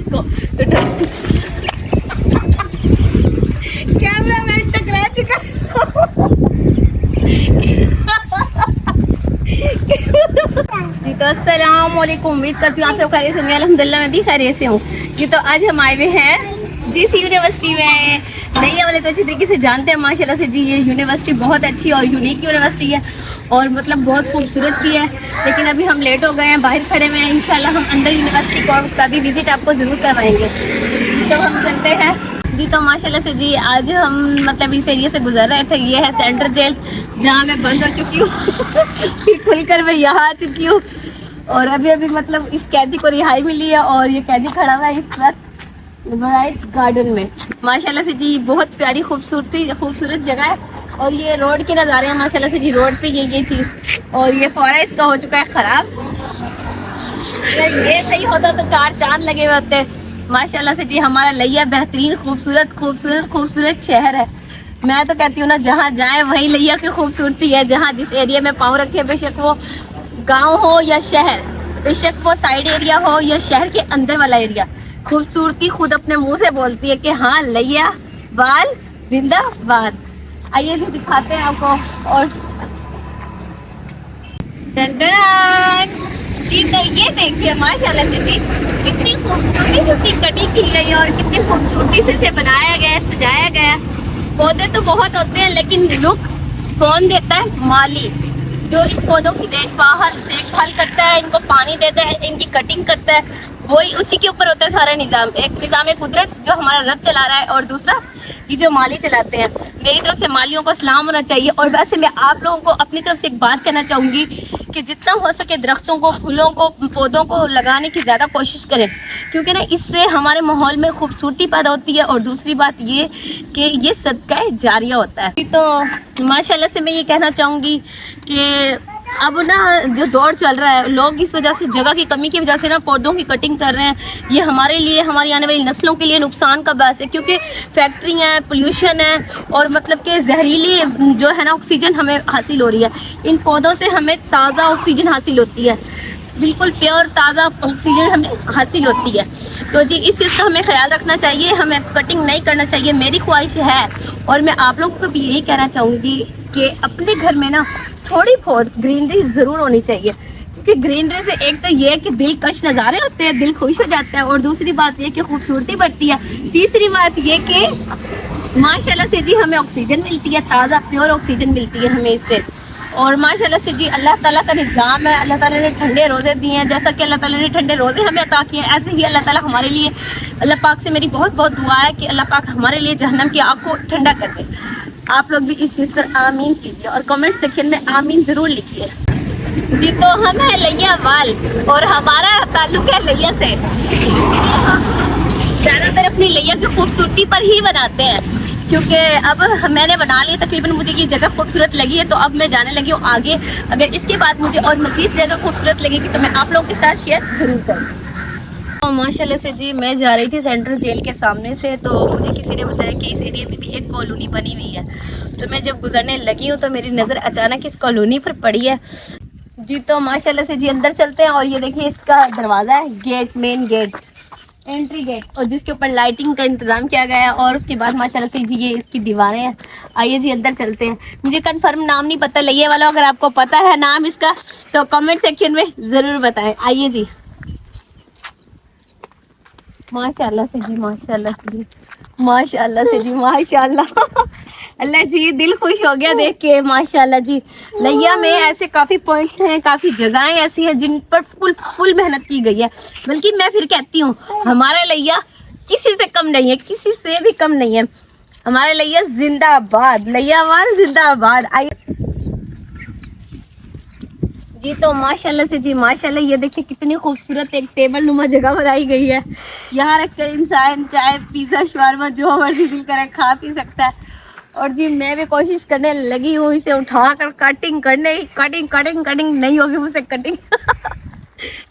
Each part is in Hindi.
इसको तो कैमरा मैन टकरा चुका। जी तो अस्सलाम वालेकुम, उम्मीद करती हूँ आप सब खैरियत से होंगे। अल्हम्दुलिल्लाह मैं भी खैरियत से हूँ। जी तो आज हम आए हुए हैं जीसी यूनिवर्सिटी में। नैया वाले तो अच्छी तरीके से जानते हैं माशाल्लाह से जी, ये यूनिवर्सिटी बहुत अच्छी और यूनिक यूनिवर्सिटी है और मतलब बहुत खूबसूरत भी है। लेकिन अभी हम लेट हो गए हैं, बाहर खड़े हुए हैं। इंशाल्लाह हम अंदर यूनिवर्सिटी का भी विजिट आपको ज़रूर करवाएंगे। तो हम चलते हैं जी। तो माशाल्लाह से जी आज हम मतलब इस एरिया से गुजर रहे थे। ये है सेंट्रल जेल जहाँ मैं बंद हो चुकी हूँ फिर खुलकर मैं यहाँ आ चुकी हूँ और अभी अभी मतलब इस कैदी को रिहाई मिली है और ये कैदी खड़ा हुआ है इस वक्त गार्डन में। माशाल्लाह से जी बहुत प्यारी खूबसूरत जगह है और ये रोड के नज़ारे हैं माशाल्लाह से जी। रोड पे ये चीज़ और ये फौरा इसका हो चुका है ख़राब। अगर ये सही होता तो 4 चांद लगे हुए होते माशाल्लाह से जी। हमारा लैया बेहतरीन खूबसूरत शहर है। मैं तो कहती हूँ ना, जहाँ जाए वहीं लैया की खूबसूरती है। जहाँ जिस एरिया में पाँव रखे, बेशक वो गांव हो या शहर, बेशक वो साइड एरिया हो या शहर के अंदर वाला एरिया, खूबसूरती खुद अपने मुंह से बोलती है कि हाँ लैया बाल जिंदाबाद। आइए जी दिखाते हैं आपको। और जी तो ये देखिए माशाल्लाह से जी कितनी खूबसूरती से इसकी कटिंग की गई है और कितनी खूबसूरती से इसे बनाया गया है, सजाया गया है। पौधे तो बहुत होते हैं लेकिन रुख कौन देता है? माली, जो इन पौधों की देखभाल करता है, इनको पानी देता है, इनकी कटिंग करता है, वही उसी के ऊपर होता है सारा निज़ाम। एक निज़ाम कुदरत जो हमारा रब चला रहा है और दूसरा ये जो माली चलाते हैं। मेरी तरफ से मालियों को सलाम होना चाहिए। और वैसे मैं आप लोगों को अपनी तरफ से एक बात कहना चाहूँगी कि जितना हो सके दरख्तों को, फूलों को, पौधों को लगाने की ज़्यादा कोशिश करें, क्योंकि ना इससे हमारे माहौल में खूबसूरती पैदा होती है और दूसरी बात ये कि ये सदका जारिया होता है। तो माशाल्लाह से मैं ये कहना चाहूँगी कि अब ना जो दौर चल रहा है, लोग इस वजह से जगह की कमी की वजह से ना पौधों की कटिंग कर रहे हैं। ये हमारे लिए, हमारी आने वाली नस्लों के लिए नुकसान का बायस है, क्योंकि फैक्ट्रियाँ हैं, पोल्यूशन है और मतलब कि जहरीली जो है ना ऑक्सीजन हमें हासिल हो रही है। इन पौधों से हमें ताज़ा ऑक्सीजन हासिल होती है, बिल्कुल प्योर ताज़ा ऑक्सीजन हमें हासिल होती है। तो जी इस चीज़ का हमें ख्याल रखना चाहिए, हमें कटिंग नहीं करना चाहिए। मेरी ख्वाहिश है और मैं आप लोगों को भी यही कहना चाहूँगी कि अपने घर में ना थोड़ी बहुत ग्रीनरी ज़रूर होनी चाहिए, क्योंकि ग्रीनरी से एक तो ये कि दिल कश नज़ारे होते हैं, दिल खुश हो जाता है और दूसरी बात ये कि खूबसूरती बढ़ती है। तीसरी बात ये कि माशाल्लाह से जी हमें ऑक्सीजन मिलती है, ताज़ा प्योर ऑक्सीजन मिलती है हमें इससे। और माशाल्लाह से जी अल्लाह ताला का निज़ाम है। अल्लाह ताला ने ठंडे रोज़े दिए हैं, जैसा कि अल्लाह ताला ने ठंडे रोज़े हमें अता किए हैं, ऐसे ही अल्लाह ताला हमारे लिए, अल्लाह पाक से मेरी बहुत बहुत दुआ है कि अल्लाह पाक हमारे लिए जहन्नम की आग को ठंडा कर दे। आप लोग भी इस चीज़ पर आमीन कीजिए और कमेंट सेक्शन में आमीन ज़रूर लिखिए। जी तो हम है लैया वाल और हमारा ताल्लुक है लैया से। ज़्यादातर अपनी लैया की खूबसूरती पर ही बनाते हैं, क्योंकि अब मैंने बना लिया तकरीबन, मुझे ये जगह खूबसूरत लगी है तो अब मैं जाने लगी हूँ आगे। अगर इसके बाद मुझे और मज़ीद जगह खूबसूरत लगेगी तो मैं आप लोगों के साथ शेयर ज़रूर करूँगी। तो माशाल्लाह से जी मैं जा रही थी सेंट्रल जेल के सामने से, तो मुझे किसी ने बताया कि इस एरिया में भी एक कॉलोनी बनी हुई है। तो मैं जब गुजरने लगी हूँ तो मेरी नज़र अचानक इस कॉलोनी पर पड़ी है। जी तो माशाल्लाह से जी अंदर चलते हैं और ये देखिए इसका दरवाज़ा है, gate, main gate, entry gate, और जिसके ऊपर लाइटिंग का इंतज़ाम किया गया है। और उसके बाद माशाल्लाह से जी ये इसकी दीवारें हैं। आइए जी अंदर चलते हैं। मुझे कंफर्म नाम नहीं पता लैया वाला, अगर आपको पता है नाम इसका तो कमेंट सेक्शन में ज़रूर बताएं। आइए जी। माशाल्लाह से जी, माशाल्लाह से जी, माशाल्लाह से जी, माशाल्लाह अल्लाह जी दिल खुश हो गया देख के। माशाल्लाह जी लैया में ऐसे काफ़ी पॉइंट हैं, काफ़ी जगहें ऐसी हैं जिन पर फुल मेहनत की गई है। बल्कि मैं फिर कहती हूँ हमारा लैया किसी से कम नहीं है, किसी से भी कम नहीं है। हमारा लैया जिंदाबाद, लैया वाल जिंदाबाद। आइए जी तो माशाल्लाह से जी माशाल्लाह ये देखिए कितनी खूबसूरत एक टेबल नुमा जगह बनाई गई है। यहाँ रखकर इंसान चाय, पिज़्ज़ा, शवारमा जो मर्जी दिल करे खा पी सकता है। और जी मैं भी कोशिश करने लगी हूँ इसे उठाकर कटिंग करने, कटिंग नहीं होगी मुझसे कटिंग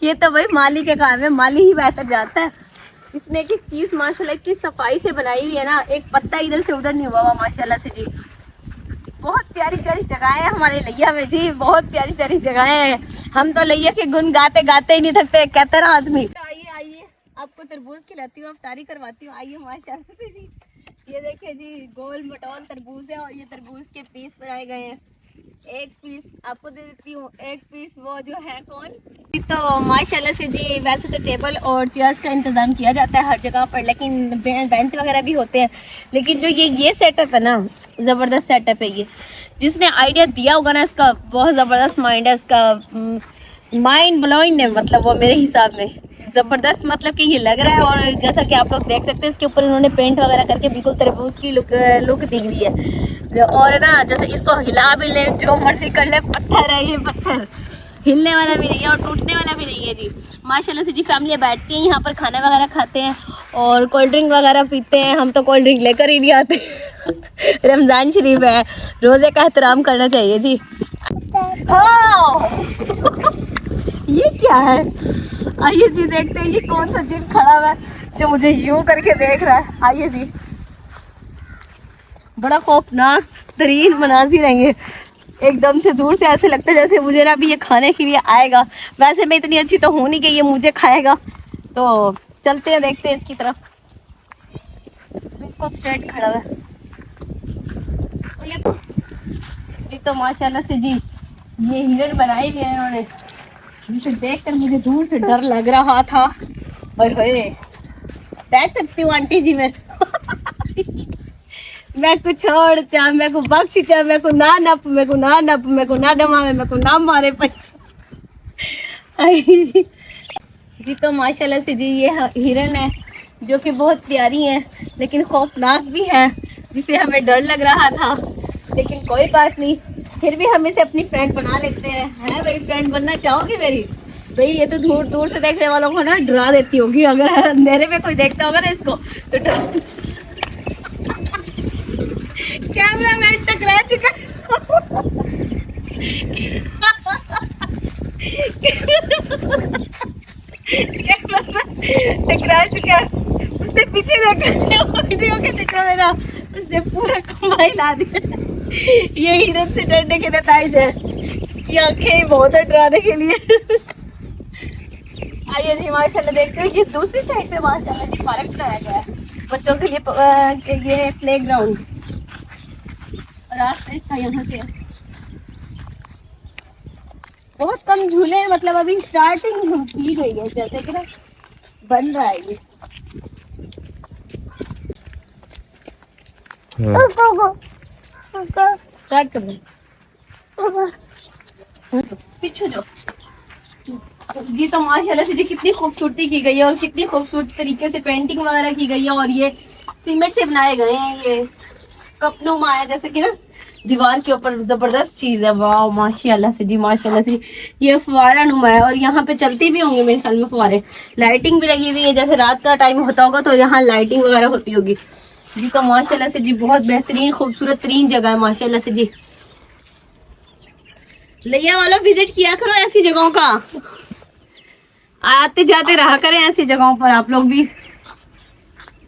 ये तो भाई माली के काम है, माली ही बेहतर जाता है। इसने एक चीज़ माशाल्लाह इतनी सफाई से बनाई हुई है ना, एक पत्ता इधर से उधर नहीं हुआ माशाल्लाह से जी। बहुत प्यारी प्यारी जगहें हैं हमारे लैया में जी, बहुत प्यारी प्यारी जगहें हैं। हम तो लैया के गुण गाते गाते ही नहीं थकते, कहते ना आदमी। आइए आइए आपको तरबूज खिलाती हूँ, अफ्तारी करवाती हूँ। आइए माशाल्लाह से जी, ये देखिए जी गोल मटोल तरबूज है और ये तरबूज के पीस बनाए गए हैं। एक पीस आपको दे देती हूँ, एक पीस वो जो है कौन। तो माशाल्लाह से जी वैसे तो टेबल और चेयर्स का इंतज़ाम किया जाता है हर जगह पर, लेकिन बेंच वगैरह भी होते हैं। लेकिन जो ये सेटअप है ना, ज़बरदस्त सेटअप है ये। जिसने आइडिया दिया होगा ना, इसका बहुत ज़बरदस्त माइंड है, उसका माइंड ब्लोइंग है मतलब वो मेरे हिसाब में ज़बरदस्त, मतलब कि ये लग रहा है। और जैसा कि आप लोग देख सकते हैं इसके ऊपर इन्होंने पेंट वगैरह करके बिल्कुल तरबूज की लुक दी हुई है। और ना जैसे इसको हिला भी ले, जो मर्जी कर ले, पत्थर है ये, पत्थर हिलने वाला भी नहीं है और टूटने वाला भी नहीं है जी। माशाल्लाह से जी फैमिली बैठती हैं यहाँ पर, खाना वगैरह खाते हैं और कोल्ड ड्रिंक वगैरह पीते हैं। हम तो कोल्ड ड्रिंक लेकर ही नहीं आते रमज़ान शरीफ है, रोज़े का एहतराम करना चाहिए जी। हाँ ये क्या है, आइए जी देखते हैं ये कौन सा जिन खड़ा हुआ है जो मुझे यूं करके देख रहा है। आइए जी, बड़ा खौफनाक तरीन मनाजिर है ये। एकदम से दूर से ऐसे लगता है जैसे मुझे ना अभी ये खाने के लिए आएगा। वैसे मैं इतनी अच्छी तो हूँ नहीं कि ये मुझे खाएगा। तो चलते हैं, देखते हैं इसकी तरफ। बिल्कुल स्ट्रेट खड़ा है ये तो माशाल्लाह से जी ये हिरन बनाए हुए हैं इन्होंने, जिसे देखकर मुझे दूर से डर लग रहा था। और बैठ सकती हूँ आंटी जी मैं मैं को छोड़ चाहे मैं को बख्श, चाहे मैं को ना नप, मैं को ना नप, मैं को ना डमावे, मैं को ना मारे जी। तो माशाल्लाह से जी ये हिरन है जो कि बहुत प्यारी है लेकिन खौफनाक भी है, जिसे हमें डर लग रहा था। लेकिन कोई बात नहीं, फिर भी हम इसे अपनी फ्रेंड बना लेते हैं। है भाई, फ्रेंड बनना चाहोगी मेरी? भाई ये तो दूर दूर से देखने वालों को ना डरा देती होगी, अगर अंधेरे में कोई देखता होगा ना इसको तो कैमरा मैन टकरा चुका टकरा चुका, उसने पीछे देखा वीडियो के चक्कर में ना उसने पूरा कमाई ला दिया। ये हिरन से डरने के नतीज है, इसकी आंखें ही बहुत है डराने के लिए। आइए जी माशाल्लाह देखते हो, ये दूसरी साइड पे माशाल्लाह जी पार्क बनाया गया है बच्चों के लिए, ये प्ले ग्राउंड। और रास्ता इसका यहाँ से बहुत कम झूले हैं, मतलब अभी स्टार्टिंग की गई है, जैसे कि ना बन रहा है ये। स्टार्ट कर पीछे जो जी। तो माशाल्लाह से जी कितनी खूबसूरती की गई है और कितनी खूबसूरत तरीके से पेंटिंग वगैरह की गई है। और ये सीमेंट से बनाए गए हैं, ये कपनुमा है जैसे कि ना दीवार के ऊपर, जबरदस्त चीज है। वाह माशाल्लाह से जी, माशाल्लाह से। ये फुवारा नुमा है और यहाँ पे चलती भी होंगे मेरे ख्याल में फुवारे। लाइटिंग भी लगी हुई है, जैसे रात का टाइम होता होगा तो यहाँ लाइटिंग वगैरह होती होगी जी। तो माशाल्लाह से जी बहुत बेहतरीन खूबसूरत तरीन जगह है माशाल्लाह से जी। लिया वालों विजिट किया करो ऐसी जगहों का, आते जाते रहा करें ऐसी जगहों पर आप लोग भी।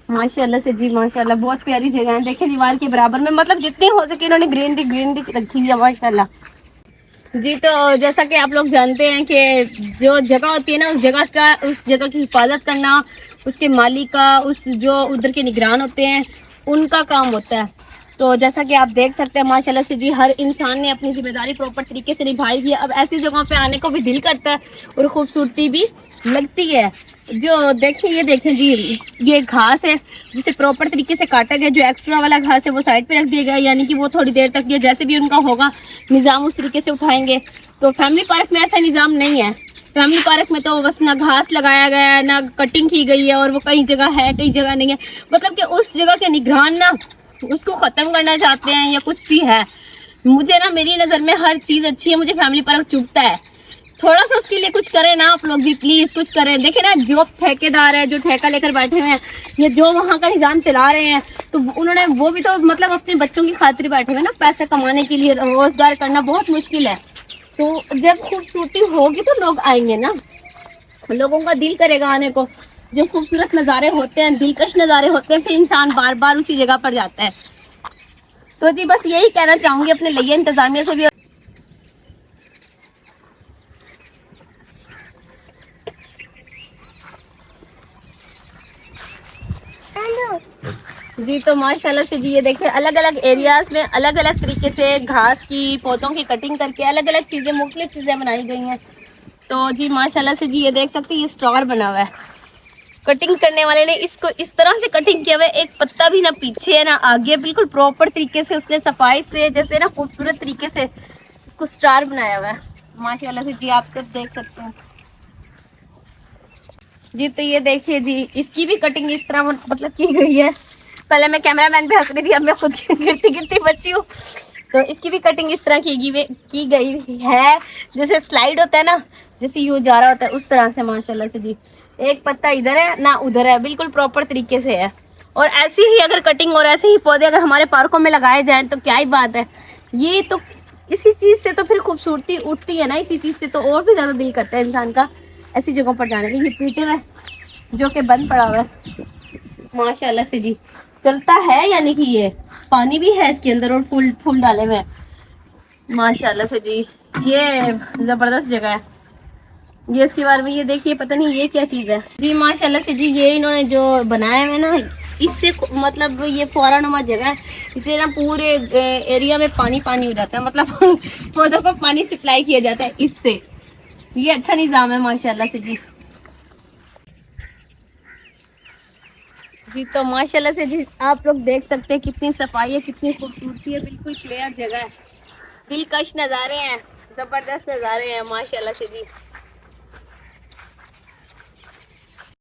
माशाल्लाह से जी माशाल्लाह, बहुत प्यारी जगह है। देखिए दीवार के बराबर में, मतलब जितनी हो सके इन्होंने ग्रीनरी रखी है माशाल्लाह जी। तो जैसा कि आप लोग जानते हैं कि जो जगह होती है ना, उस जगह की हिफाजत करना उसके मालिक का, उस जो उधर के निगरान होते हैं उनका काम होता है। तो जैसा कि आप देख सकते हैं माशाल्लाह से जी हर इंसान ने अपनी जिम्मेदारी प्रॉपर तरीके से निभाई हुई है। अब ऐसी जगहों पे आने को भी दिल करता है और खूबसूरती भी लगती है। जो देखिए ये देखें जी, ये घास है जिसे प्रॉपर तरीके से काटा गया। जो एक्स्ट्रा वाला घास है वो साइड पे रख दिया गया, यानी कि वो थोड़ी देर तक ये जैसे भी उनका होगा निज़ाम उस तरीके से उठाएंगे। तो फैमिली पार्क में ऐसा निज़ाम नहीं है। फैमिली पार्क में तो बस ना घास लगाया गया है, ना कटिंग की गई है, और वो कई जगह है कई जगह नहीं है। मतलब कि उस जगह के निगरान ना उसको ख़त्म करना चाहते हैं या कुछ भी है। मुझे ना, मेरी नज़र में हर चीज़ अच्छी है, मुझे फैमिली पार्क चुभता है। थोड़ा सा उसके लिए कुछ करें ना आप लोग भी, प्लीज़ कुछ करें। देखें ना, जो ठेकेदार है, जो ठेका लेकर बैठे हुए हैं, या जो वहाँ का निज़ाम चला रहे हैं, तो उन्होंने वो भी तो मतलब अपने बच्चों की खातिर बैठे हुए ना, पैसे कमाने के लिए। रोज़गार करना बहुत मुश्किल है। तो जब खूबसूरती होगी तो लोग आएंगे ना, लोगों का दिल करेगा आने को। जो खूबसूरत नज़ारे होते हैं, दिलकश नज़ारे होते हैं, फिर इंसान बार बार उसी जगह पर जाता है। तो जी बस यही कहना चाहूँगी अपने लिए इंतज़ामिया से भी। जी तो माशाल्लाह से जी ये देखिए अलग अलग एरियाज में अलग अलग तरीके से घास की पौधों की कटिंग करके अलग अलग चीज़ें मुख्तलिफ चीज़ें बनाई गई हैं। तो जी माशाल्लाह से जी ये देख सकते हैं ये स्टार बना हुआ है। कटिंग करने वाले ने इसको इस तरह से कटिंग किया हुआ है, एक पत्ता भी ना पीछे है ना आगे, बिल्कुल प्रॉपर तरीके से उसने सफाई से जैसे ना खूबसूरत तरीके से इसको स्टार बनाया हुआ है माशाल्लाह से जी। आप सब देख सकते हैं जी। तो ये देखिए जी इसकी भी कटिंग इस तरह मतलब की गई है। पहले मैं कैमरामैन पे हंस रही थी, अब मैं खुद गिरती गिरती बची हूँ। तो इसकी भी कटिंग इस तरह की गई है, जैसे स्लाइड होता है ना, जैसे यू जा रहा होता है उस तरह से माशाल्लाह से जी। एक पत्ता इधर है ना उधर है, बिल्कुल प्रॉपर तरीके से है। और ऐसी ही अगर कटिंग और ऐसे ही पौधे अगर हमारे पार्कों में लगाए जाएं तो क्या ही बात है। ये तो इसी चीज़ से तो फिर खूबसूरती उठती है ना, इसी चीज़ से तो और भी ज़्यादा दिल करता है इंसान का ऐसी जगहों पर जाने का। ये पीटर है जो कि बंद पड़ा हुआ है माशाल्लाह से जी, चलता है यानी कि ये पानी भी है इसके अंदर और फूल फूल डाले हुए हैं माशाल्लाह से जी। ये जबरदस्त जगह है। ये इसके बारे में ये देखिए, पता नहीं ये क्या चीज़ है जी माशाल्लाह से जी। ये इन्होंने जो बनाया है ना, इससे मतलब ये फौरा नुमा जगह है, इससे ना पूरे एरिया में पानी पानी हो जाता है, मतलब पौधों को पानी सप्लाई किया जाता है इससे। ये अच्छा निज़ाम है माशाल्लाह से जी। जी तो माशाल्लाह से जी आप लोग देख सकते हैं कितनी सफाई है, कितनी खूबसूरती है, बिल्कुल क्लियर जगह है, दिलकश नज़ारे हैं, ज़बरदस्त नज़ारे हैं माशाल्लाह से जी।